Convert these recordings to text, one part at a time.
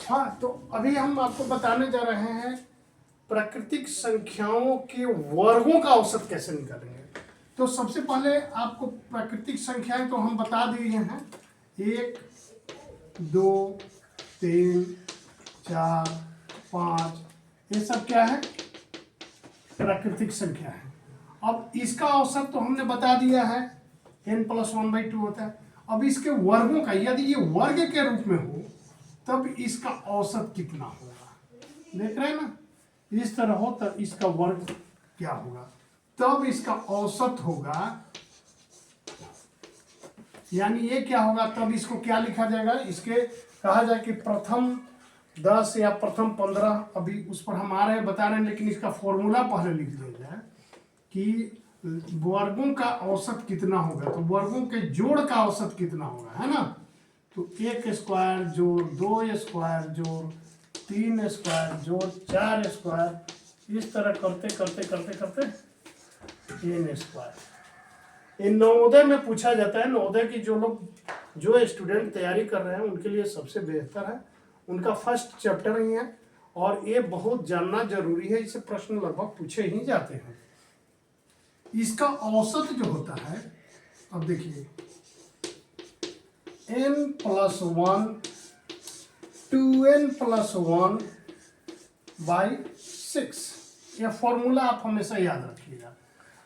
हाँ, तो अभी हम आपको बताने जा रहे हैं प्राकृतिक संख्याओं के वर्गों का औसत कैसे निकालेंगे। तो सबसे पहले आपको प्राकृतिक संख्याएं तो हम बता दिए हैं, 1 2 3 4 5, ये सब क्या है, प्राकृतिक संख्या है। अब इसका औसत तो हमने बता दिया है, n+1/2 होता है। अब इसके वर्गों का, यदि ये वर्ग के रूप में हो तब इसका औसत कितना होगा, देख रहे हैं ना, इस तरह हो तब इसका वर्ग क्या होगा, तब इसका औसत होगा, यानी ये क्या होगा, तब इसको क्या लिखा जाएगा, इसके कहा जाए कि प्रथम 10 या प्रथम 15, अभी उस पर हम आ रहे हैं, बता रहे हैं, लेकिन इसका फॉर्मूला पहले लिख दिया जाए कि वर्गों का औसत कितना होगा। तो वर्गों के जोड़ का औसत कितना होगा, है ना। तो 1 स्क्वायर जोड़ 2 स्क्वायर जोड़ 3 स्क्वायर जोड़ 4 स्क्वायर, इस तरह करते करते करते करते n स्क्वायर। ये नवोदय में पूछा जाता है। नवोदय की जो स्टूडेंट तैयारी कर रहे हैं उनके लिए सबसे बेहतर है, उनका फर्स्ट चैप्टर ही है और ये बहुत जानना जरूरी है, इससे प्रश्न लगभग पूछे ही जाते हैं। इसका औसत जो होता है, अब देखिए, n+1 2n+1/6, यह फॉर्मूला आप हमेशा याद रखिएगा।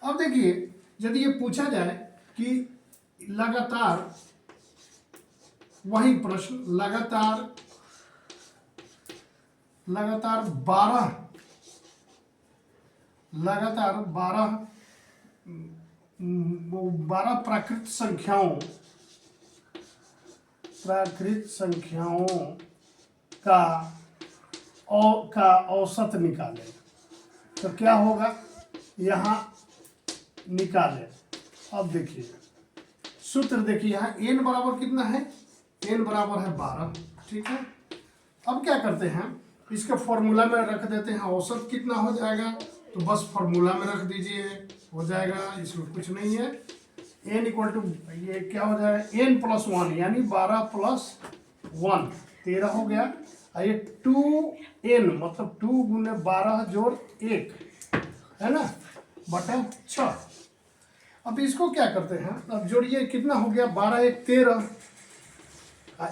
अब देखिए, यदि ये पूछा जाए कि लगातार, वही प्रश्न, लगातार 12 प्राकृत संख्याओं का औसत निकालें, तो क्या होगा, यहाँ निकालें। अब देखिए सूत्र, देखिए यहाँ n बराबर कितना है, n बराबर है 12, ठीक है। अब क्या करते हैं, इसके फॉर्मूला में रख देते हैं, औसत कितना हो जाएगा, तो बस फॉर्मूला में रख दीजिए, हो जाएगा, इसमें कुछ नहीं है। n इक्वल टू, ये क्या हो जाएगा, n+1 यानी 12 + 1 13 हो गया, और ये 2n मतलब 2 गुने 12 जोड़ 1, है ना, बटा 6। अब इसको क्या करते हैं, अब जोड़िए, कितना हो गया, 12 1 13,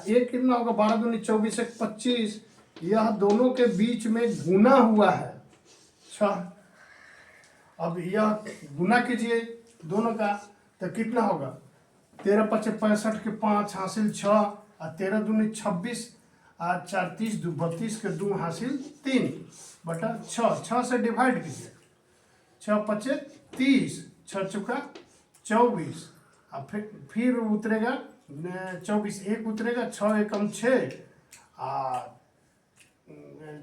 एक कितना होगा, 12 दूनी 24 1 25, यह दोनों के बीच में गुना हुआ है 6। अब यह गुना कीजिए दोनों का, तो कितना होगा, 13 × 5 = 65 के 5 हासिल 6, और 13 दूनी 26, और 4 30 2 32 के 2 हासिल 3 बटा 6 से डिवाइड कीजिए, 6 × 5 = 30, 6 × 4 = 24, और फिर उतरेगा 24, 1 उतरेगा, 6 × 6, और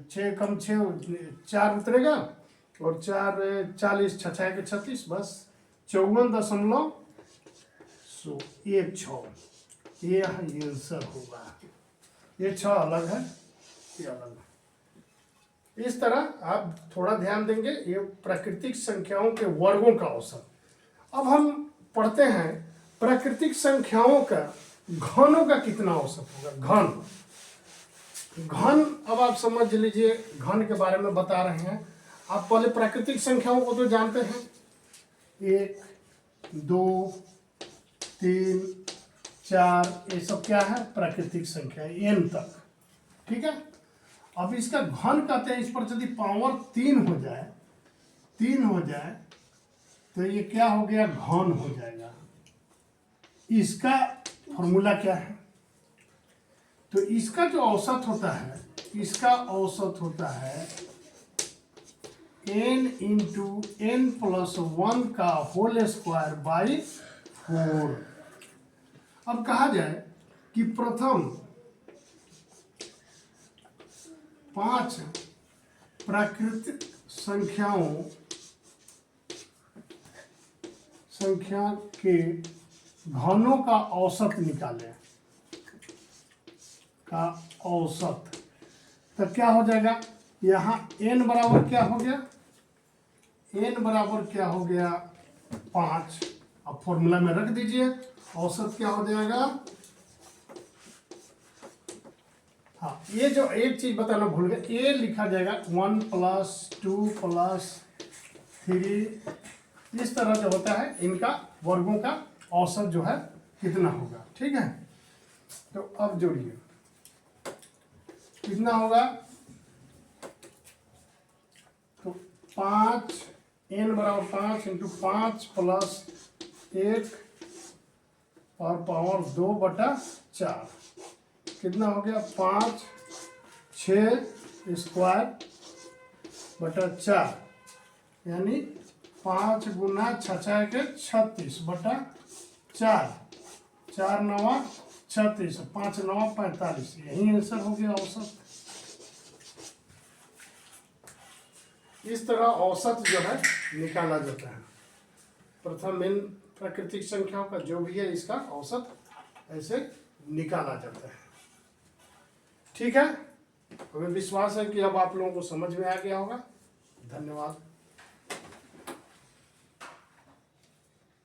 6 × 6 4 उतरेगा, और 4 40, 6 6 = 36, बस 54.16, ये आंसर होगा। ये 6 अलग है, ये अलग है। इस तरह आप थोड़ा ध्यान देंगे, ये प्राकृतिक संख्याओं के वर्गों का औसत। अब हम पढ़ते हैं प्राकृतिक संख्याओं का घनों का कितना औसत होगा। घन, अब आप समझ लीजिए, घन के बारे में बता रहे हैं। आप पहले प्राकृतिक संख्याओं को तो जानते हैं, 1 2 3 4, ये सब क्या है, प्राकृतिक संख्या, n तक, ठीक है। अब इसका घन कहते हैं, इस पर यदि पावर 3 हो जाए तो ये क्या हो गया, घन हो जाएगा। इसका फॉर्मूला क्या है, तो इसका जो औसत होता है, इसका औसत होता है n × n+1 का होल स्क्वायर बाई 4। अब कहा जाए कि प्रथम 5 प्राकृतिक संख्या के घनों का औसत निकालें, का औसत, तो क्या हो जाएगा, यहाँ n बराबर क्या हो गया, n बराबर क्या हो गया, 5। अब फॉर्मूला में रख दीजिए, औसत क्या हो जाएगा, हाँ, ये जो एक चीज बताना भूल गए, ये लिखा जाएगा 1 + 2 + 3, इस तरह जो होता है इनका वर्गों का औसत जो है कितना होगा। ठीक है, तो अब जोड़िए कितना होगा, तो 5 n = 5 × 5 + 1 और पावर 2/4 कितना हो गया, 5 6 स्क्वायर बटा 4, यानी 5 × 6 के 36/4, 4 9 36, 5 9 45, यही आंसर हो गया औसत। इस तरह औसत जो है निकाला जाता है। प्रथम इन प्राकृतिक संख्याओं का जो भी है इसका औसत ऐसे निकाला जाता है। ठीक है, हमें विश्वास है कि अब आप लोगों को समझ में आ गया होगा। धन्यवाद।